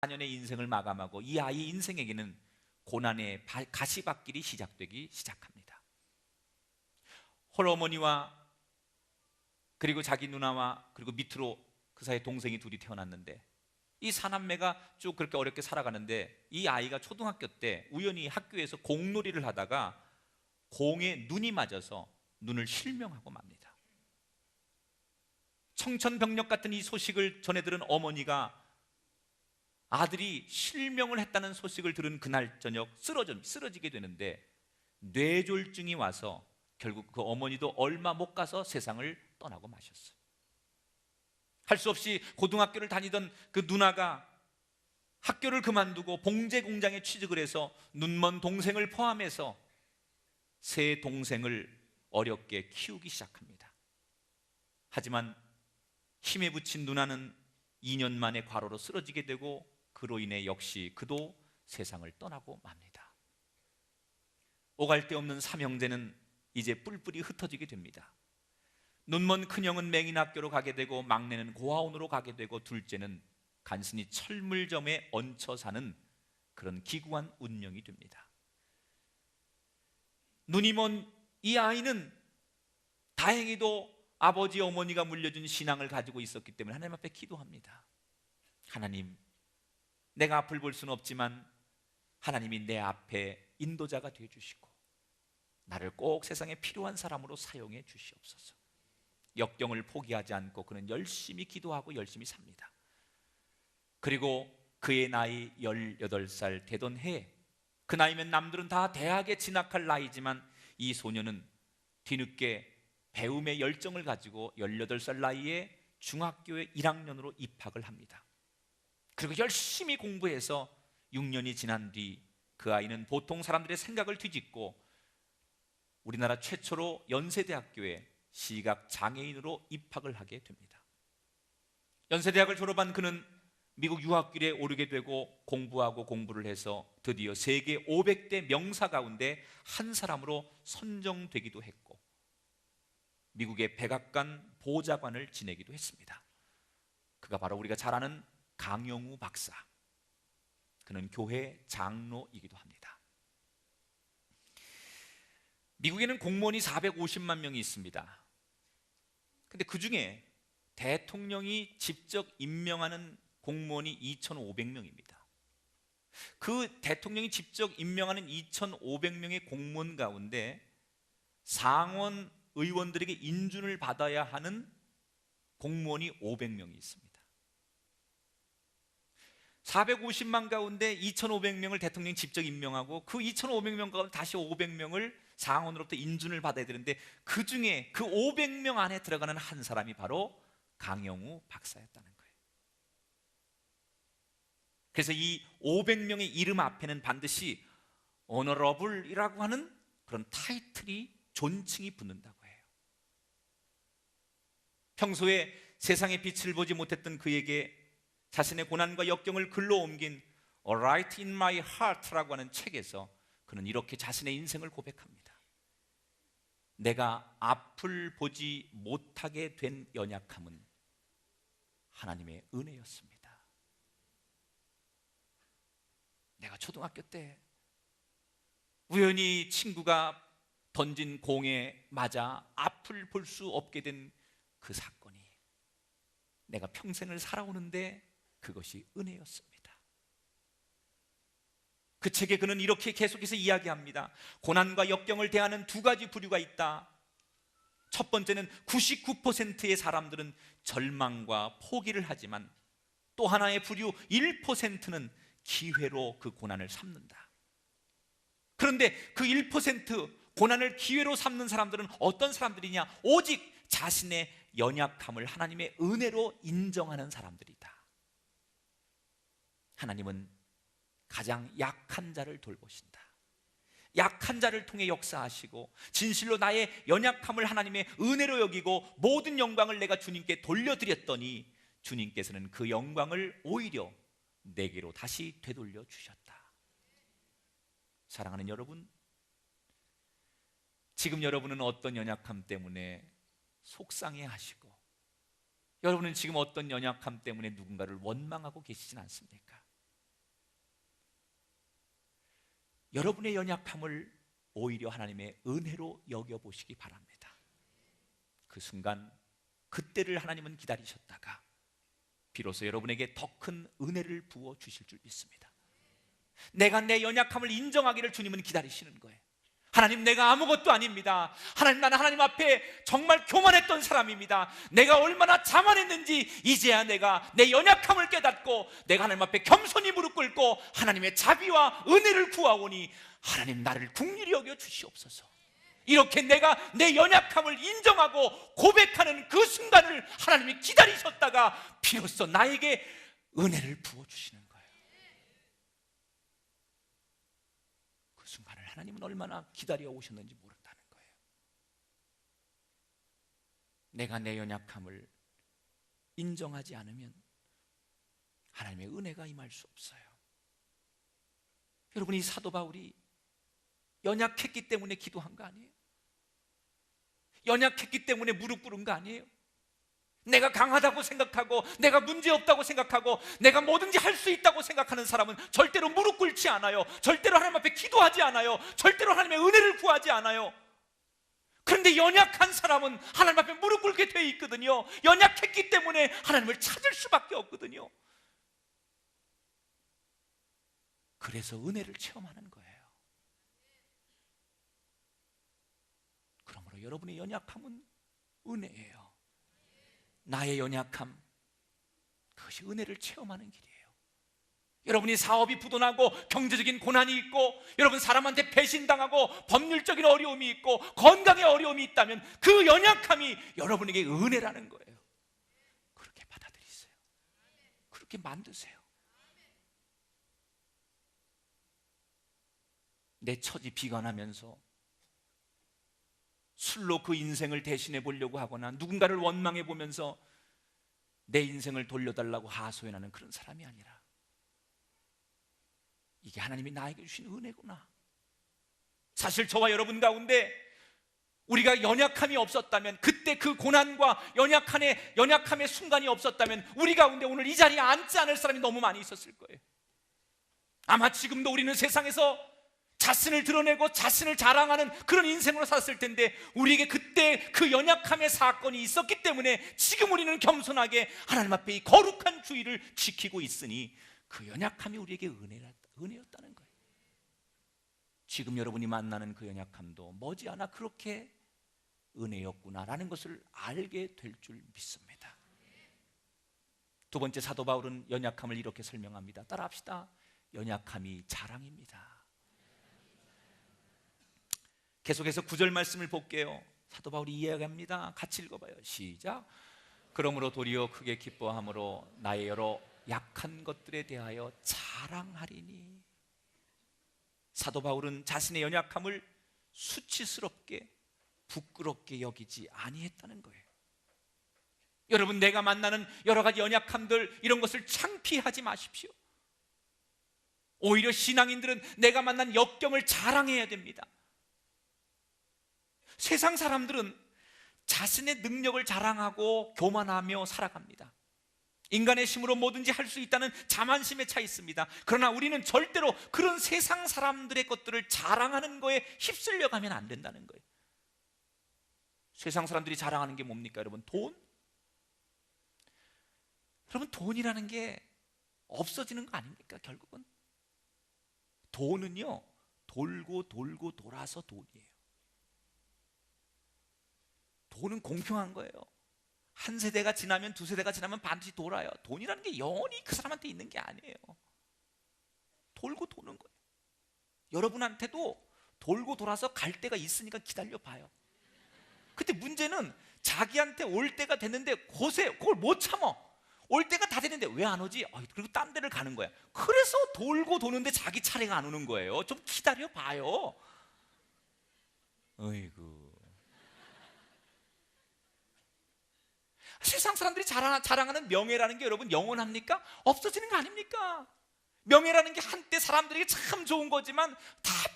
4년의 인생을 마감하고 이 아이의 인생에게는 고난의 가시밭길이 시작되기 시작합니다. 홀어머니와 그리고 자기 누나와 그리고 밑으로 그 사이에 동생이 둘이 태어났는데, 이 사남매가 쭉 그렇게 어렵게 살아가는데, 이 아이가 초등학교 때 우연히 학교에서 공놀이를 하다가 공에 눈이 맞아서 눈을 실명하고 맙니다. 청천벽력 같은 이 소식을 전해 들은 어머니가 아들이 실명을 했다는 소식을 들은 그날 저녁 쓰러지게 되는데, 뇌졸중이 와서 결국 그 어머니도 얼마 못 가서 세상을 떠나고 마셨어요. 할 수 없이 고등학교를 다니던 그 누나가 학교를 그만두고 봉제 공장에 취직을 해서 눈먼 동생을 포함해서 세 동생을 어렵게 키우기 시작합니다. 하지만 힘에 부친 누나는 2년 만에 과로로 쓰러지게 되고, 그로 인해 역시 그도 세상을 떠나고 맙니다. 오갈 데 없는 삼형제는 이제 뿔뿔이 흩어지게 됩니다. 눈먼 큰형은 맹인학교로 가게 되고, 막내는 고아원으로 가게 되고, 둘째는 간신히 철물점에 얹혀 사는 그런 기구한 운명이 됩니다. 눈이 먼 이 아이는 다행히도 아버지 어머니가 물려준 신앙을 가지고 있었기 때문에 하나님 앞에 기도합니다. 하나님, 내가 앞을 볼 수는 없지만 하나님이 내 앞에 인도자가 되어 주시고 나를 꼭 세상에 필요한 사람으로 사용해 주시옵소서. 역경을 포기하지 않고 그는 열심히 기도하고 열심히 삽니다. 그리고 그의 나이 18살 되던 해에, 그 나이면 남들은 다 대학에 진학할 나이지만 이 소녀는 뒤늦게 배움의 열정을 가지고 18살 나이에 중학교에 1학년으로 입학을 합니다. 그리고 열심히 공부해서 6년이 지난 뒤 그 아이는 보통 사람들의 생각을 뒤집고 우리나라 최초로 연세대학교에 시각장애인으로 입학을 하게 됩니다. 연세대학을 졸업한 그는 미국 유학길에 오르게 되고 공부하고 공부를 해서 드디어 세계 500대 명사 가운데 한 사람으로 선정되기도 했고, 미국의 백악관 보좌관을 지내기도 했습니다. 그가 바로 우리가 잘 아는 강영우 박사. 그는 교회 장로이기도 합니다. 미국에는 공무원이 450만 명이 있습니다. 근데 그 중에 대통령이 직접 임명하는 공무원이 2,500명입니다. 그 대통령이 직접 임명하는 2,500명의 공무원 가운데 상원 의원들에게 인준을 받아야 하는 공무원이 500명이 있습니다. 450만 가운데 2,500명을 대통령이 직접 임명하고 그 2,500명 가운데 다시 500명을 상원으로부터 인준을 받아야 되는데, 그 중에 그 500명 안에 들어가는 한 사람이 바로 강영우 박사였다는 거예요. 그래서 이 500명의 이름 앞에는 반드시 honorable이라고 하는 그런 타이틀이, 존칭이 붙는다고 해요. 평소에 세상의 빛을 보지 못했던 그에게 자신의 고난과 역경을 글로 옮긴 A Write in My Heart라고 하는 책에서 그는 이렇게 자신의 인생을 고백합니다. 내가 앞을 보지 못하게 된 연약함은 하나님의 은혜였습니다. 내가 초등학교 때 우연히 친구가 던진 공에 맞아 앞을 볼 수 없게 된 그 사건이 내가 평생을 살아오는데 그것이 은혜였습니다. 그 책에 그는 이렇게 계속해서 이야기합니다. 고난과 역경을 대하는 두 가지 부류가 있다. 첫 번째는 99%의 사람들은 절망과 포기를 하지만, 또 하나의 부류 1%는 기회로 그 고난을 삼는다. 그런데 그 1% 고난을 기회로 삼는 사람들은 어떤 사람들이냐? 오직 자신의 연약함을 하나님의 은혜로 인정하는 사람들이다. 하나님은 가장 약한 자를 돌보신다. 약한 자를 통해 역사하시고 진실로 나의 연약함을 하나님의 은혜로 여기고 모든 영광을 내가 주님께 돌려드렸더니 주님께서는 그 영광을 오히려 내게로 다시 되돌려 주셨다. 사랑하는 여러분, 지금 여러분은 어떤 연약함 때문에 속상해 하시고, 여러분은 지금 어떤 연약함 때문에 누군가를 원망하고 계시진 않습니까? 여러분의 연약함을 오히려 하나님의 은혜로 여겨보시기 바랍니다. 그 순간, 그때를 하나님은 기다리셨다가 비로소 여러분에게 더 큰 은혜를 부어주실 줄 믿습니다. 내가 내 연약함을 인정하기를 주님은 기다리시는 거예요. 하나님, 내가 아무것도 아닙니다. 하나님, 나는 하나님 앞에 정말 교만했던 사람입니다. 내가 얼마나 자만했는지 이제야 내가 내 연약함을 깨닫고 내가 하나님 앞에 겸손히 무릎 꿇고 하나님의 자비와 은혜를 구하오니 하나님, 나를 긍휼히 여겨 주시옵소서. 이렇게 내가 내 연약함을 인정하고 고백하는 그 순간을 하나님이 기다리셨다가 비로소 나에게 은혜를 부어주시는 거예요. 그 순간을 하나님은 얼마나 기다려 오셨는지 모른다는 거예요. 내가 내 연약함을 인정하지 않으면 하나님의 은혜가 임할 수 없어요. 여러분, 이 사도 바울이 연약했기 때문에 기도한 거 아니에요? 연약했기 때문에 무릎 꿇은 거 아니에요? 내가 강하다고 생각하고 내가 문제없다고 생각하고 내가 뭐든지 할 수 있다고 생각하는 사람은 절대로 무릎 꿇지 않아요. 절대로 하나님 앞에 기도하지 않아요. 절대로 하나님의 은혜를 구하지 않아요. 그런데 연약한 사람은 하나님 앞에 무릎 꿇게 돼 있거든요. 연약했기 때문에 하나님을 찾을 수밖에 없거든요. 그래서 은혜를 체험하는 거예요. 그러므로 여러분의 연약함은 은혜예요. 나의 연약함, 그것이 은혜를 체험하는 길이에요. 여러분이 사업이 부도나고 경제적인 고난이 있고 여러분 사람한테 배신당하고 법률적인 어려움이 있고 건강에 어려움이 있다면 그 연약함이 여러분에게 은혜라는 거예요. 그렇게 받아들이세요. 그렇게 만드세요. 내 처지 비관하면서 술로 그 인생을 대신해 보려고 하거나 누군가를 원망해 보면서 내 인생을 돌려달라고 하소연하는 그런 사람이 아니라 이게 하나님이 나에게 주신 은혜구나. 사실 저와 여러분 가운데 우리가 연약함이 없었다면, 그때 그 고난과 연약함의 순간이 없었다면 우리 가운데 오늘 이 자리에 앉지 않을 사람이 너무 많이 있었을 거예요. 아마 지금도 우리는 세상에서 자신을 드러내고 자신을 자랑하는 그런 인생으로 살았을 텐데 우리에게 그때 그 연약함의 사건이 있었기 때문에 지금 우리는 겸손하게 하나님 앞에 이 거룩한 주의를 지키고 있으니 그 연약함이 우리에게 은혜였다는 거예요. 지금 여러분이 만나는 그 연약함도 머지않아 그렇게 은혜였구나라는 것을 알게 될 줄 믿습니다. 두 번째, 사도 바울은 연약함을 이렇게 설명합니다. 따라합시다. 연약함이 자랑입니다. 계속해서 9절 말씀을 볼게요. 사도 바울이 이야기합니다. 같이 읽어봐요. 시작. 그러므로 도리어 크게 기뻐함으로 나의 여러 약한 것들에 대하여 자랑하리니. 사도 바울은 자신의 연약함을 수치스럽게 부끄럽게 여기지 아니했다는 거예요. 여러분, 내가 만나는 여러 가지 연약함들, 이런 것을 창피하지 마십시오. 오히려 신앙인들은 내가 만난 역경을 자랑해야 됩니다. 세상 사람들은 자신의 능력을 자랑하고 교만하며 살아갑니다. 인간의 힘으로 뭐든지 할 수 있다는 자만심에 차 있습니다. 그러나 우리는 절대로 그런 세상 사람들의 것들을 자랑하는 거에 휩쓸려 가면 안 된다는 거예요. 세상 사람들이 자랑하는 게 뭡니까, 여러분? 돈? 여러분, 돈이라는 게 없어지는 거 아닙니까, 결국은? 돈은요, 돌고 돌고 돌아서 돈이에요. 돈은 공평한 거예요. 한 세대가 지나면, 두 세대가 지나면 반드시 돌아요. 돈이라는 게 영원히 그 사람한테 있는 게 아니에요. 돌고 도는 거예요. 여러분한테도 돌고 돌아서 갈 때가 있으니까 기다려봐요. 근데 문제는 자기한테 올 때가 됐는데 그걸 못 참아. 올 때가 다 됐는데 왜 안 오지? 그리고 딴 데를 가는 거야. 그래서 돌고 도는데 자기 차례가 안 오는 거예요. 좀 기다려봐요. 어이구. 세상 사람들이 자랑하는 명예라는 게 여러분 영원합니까? 없어지는 거 아닙니까? 명예라는 게 한때 사람들에게 참 좋은 거지만 다